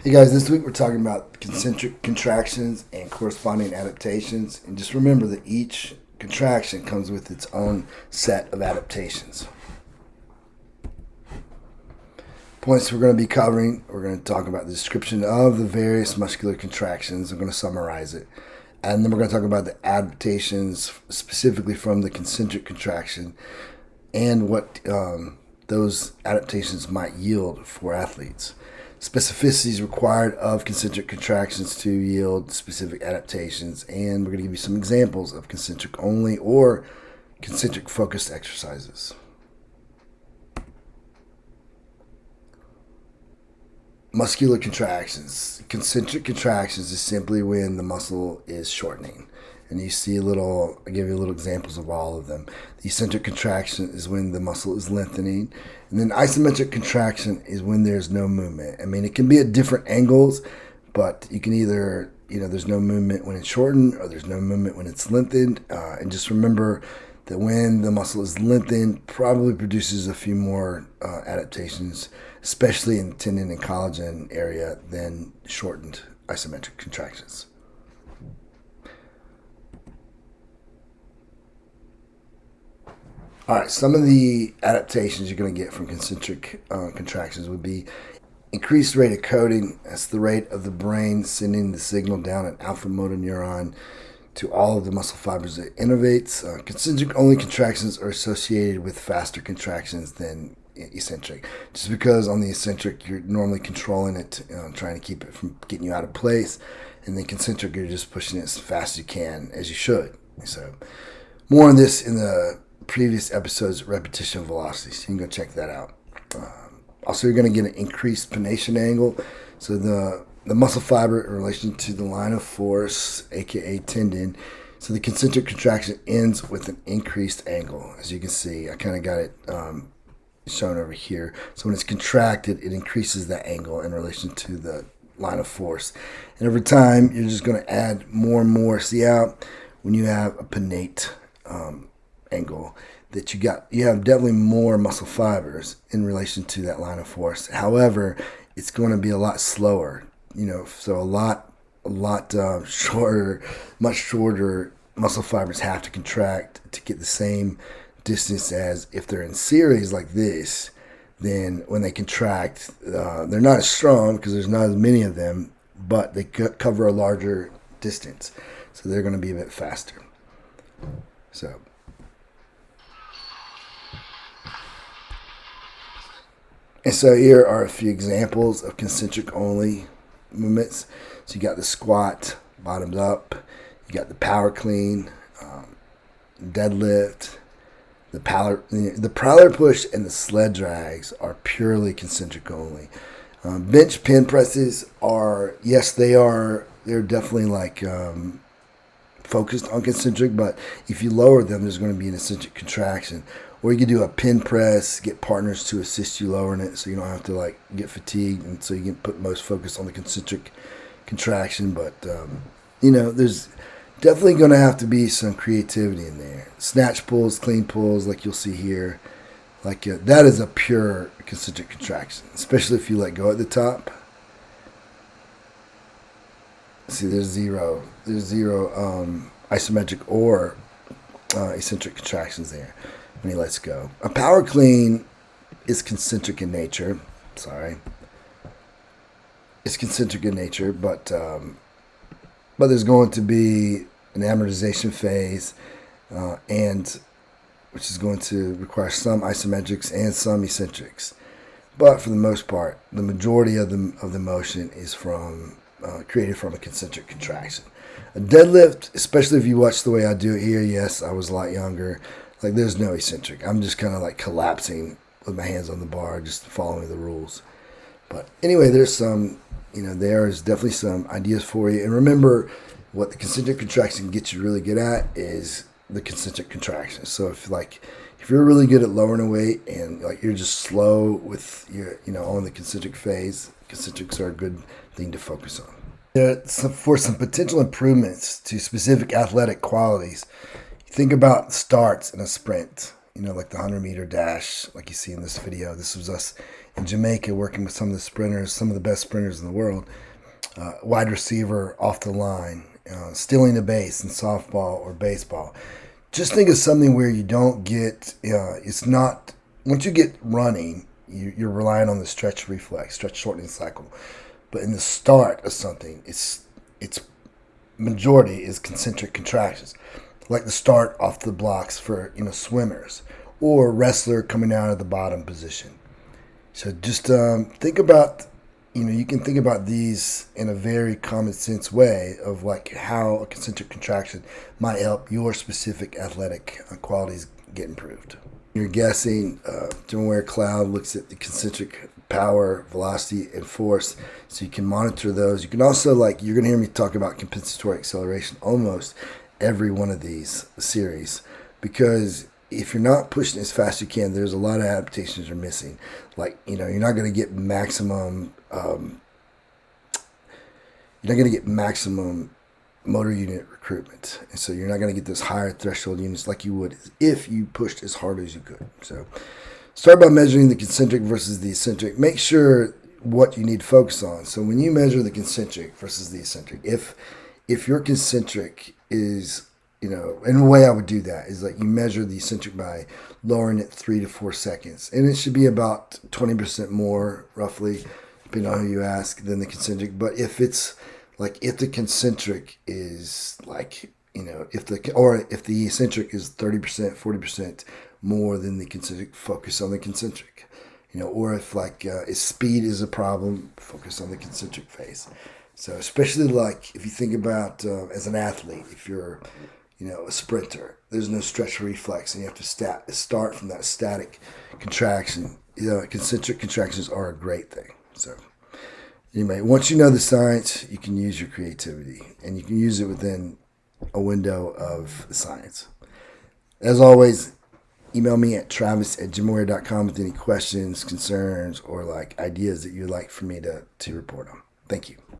Hey guys, this week we're talking about concentric contractions and corresponding adaptations. And just remember that each contraction comes with its own set of adaptations. Points we're going to be covering, we're going to talk about the description of the various muscular contractions. I'm going to summarize it. And then we're going to talk about the adaptations specifically from the concentric contraction and what those adaptations might yield for athletes. Specificities required of concentric contractions to yield specific adaptations, and we're going to give you some examples of concentric only or concentric focused exercises. Muscular contractions. Concentric contractions is simply when the muscle is shortening. And you see I'll give you little examples of all of them. The eccentric contraction is when the muscle is lengthening. And then isometric contraction is when there's no movement. I mean, it can be at different angles, but you can either, there's no movement when it's shortened or there's no movement when it's lengthened. And just remember that when the muscle is lengthened, probably produces a few more adaptations, especially in the tendon and collagen area, than shortened isometric contractions. All right, some of the adaptations you're going to get from concentric contractions would be increased rate of coding. That's the rate of the brain sending the signal down an alpha motor neuron to all of the muscle fibers it innervates. Concentric only contractions are associated with faster contractions than eccentric, just because on the eccentric you're normally controlling it, trying to keep it from getting you out of place, and then concentric you're just pushing it as fast as you can, as you should. So more on this in the previous episode's repetition velocity, so you can go check that out. Also, you're going to get an increased pronation angle, so the muscle fiber in relation to the line of force, aka tendon. So the concentric contraction ends with an increased angle. As you can see, I kind of got it shown over here. So when it's contracted, it increases that angle in relation to the line of force. And over time, you're just going to add more and more. See how when you have a pronate angle that you have definitely more muscle fibers in relation to that line of force. However, it's going to be a lot slower, so a lot shorter, much shorter muscle fibers have to contract to get the same distance as if they're in series like this. Then when they contract, they're not as strong because there's not as many of them, but they cover a larger distance, so they're going to be a bit faster. And so here are a few examples of concentric only movements. So you got the squat, bottoms up. You got the power clean, deadlift. The prowler push and the sled drags are purely concentric only. Bench pin presses are, yes, they're definitely focused on concentric, but if you lower them, there's going to be an eccentric contraction. Or you can do a pin press, get partners to assist you lowering it, so you don't have to get fatigued, and so you can put most focus on the concentric contraction. But there's definitely going to have to be some creativity in there. Snatch pulls, clean pulls, like you'll see here, that is a pure concentric contraction, especially if you let go at the top. See, there's zero isometric or eccentric contractions there when he lets go. A power clean is concentric in nature. It's concentric in nature, but there's going to be an amortization phase, and which is going to require some isometrics and some eccentrics. But for the most part, the majority of the motion is created from a concentric contraction. A deadlift, especially if you watch the way I do it here, yes, I was a lot younger. There's no eccentric. I'm just kind of collapsing with my hands on the bar, just following the rules. But anyway, there's there's definitely some ideas for you. And remember, what the concentric contraction gets you really good at is the concentric contraction. So if you're really good at lowering a weight and you're just slow with your on the concentric phase, concentrics are a good thing to focus on. For some potential improvements to specific athletic qualities, think about starts in a sprint, like the 100-meter dash, like you see in this video. This was us in Jamaica working with some of the sprinters, some of the best sprinters in the world. Wide receiver off the line, stealing a base in softball or baseball. Just think of something where you don't get, it's not, once you get running, you're relying on the stretch reflex, stretch shortening cycle. But in the start of something, it's majority is concentric contractions, like the start off the blocks for swimmers or wrestler coming out of the bottom position. So just think about, you can think about these in a very common sense way of like how a concentric contraction might help your specific athletic qualities get improved. You're guessing, GymAware Cloud looks at the concentric power, velocity, and force, so you can monitor those. You can also, you're going to hear me talk about compensatory acceleration almost every one of these series, because if you're not pushing as fast as you can, there's a lot of adaptations you're missing. You're not going to get maximum. You're not going to get maximum motor unit recruitment, and so you're not going to get those higher threshold units like you would if you pushed as hard as you could. So start by measuring the concentric versus the eccentric. Make sure what you need to focus on. So when you measure the concentric versus the eccentric, if your concentric is, and the way I would do that is you measure the eccentric by lowering it 3 to 4 seconds, and it should be about 20% more roughly, depending on who you ask, than the concentric. But if it's if the concentric is if the eccentric is 30%, 40% more than the concentric, focus on the concentric. Or if speed is a problem, focus on the concentric phase. So especially if you think about as an athlete, if you're a sprinter, there's no stretch reflex, and you have to start from that static contraction. Concentric contractions are a great thing. So anyway, once you know the science, you can use your creativity, and you can use it within a window of the science. As always, email me at travis@gymaware.com with any questions, concerns, or ideas that you'd like for me to report on. Thank you.